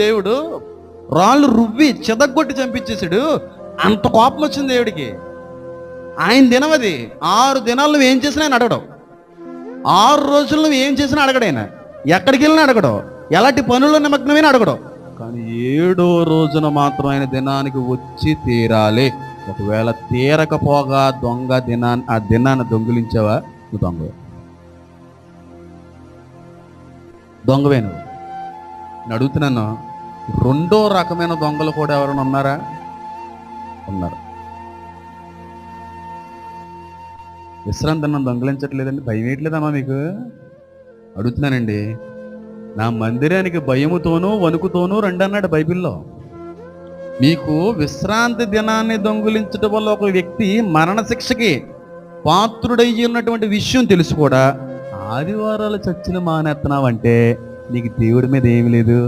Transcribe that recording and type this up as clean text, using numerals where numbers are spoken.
దేవుడు రాళ్ళు రువ్వి చెదగొట్టి చంపించేశాడు. అంత కోపం వచ్చింది దేవుడికి. ఆయన దినమది. 6 దినాలు నువ్వు ఏం చేసినా ఆయన అడగడం. 6 రోజులు నువ్వు ఏం చేసినా అడగడైనా, ఎక్కడికి వెళ్ళినా అడగడం, ఎలాంటి పనుల్లో నిమగ్నమైనా అడగడం. కానీ 7వ రోజున మాత్రం ఆయన దినానికి వచ్చి తీరాలి. ఒకవేళ తీరకపోగా ఆ దినాన్ని దొంగిలించావా, నువ్వు దొంగవే నువ్వు. నేను అడుగుతున్నాను, 2వ రకమైన దొంగలు కూడా ఎవరైనా ఉన్నారా? ఉన్నారు. విశ్రాంతి దినం దొంగలించట్లేదండి, భయం వేయట్లేదమ్మా మీకు? అడుగుతున్నానండి. నా మందిరానికి భయముతోనూ వణుకుతోనూ రండి అన్నాడు బైబిల్లో. మీకు విశ్రాంతి దినాన్ని దొంగిలించడం వల్ల ఒక వ్యక్తి మరణశిక్షకి పాత్రుడయ్యి ఉన్నటువంటి విషయం తెలుసు కూడా ఆదివారాలు చర్చిలు మానేస్తున్నావంటే నీకు దేవుడి మీద ఏమి లేదు.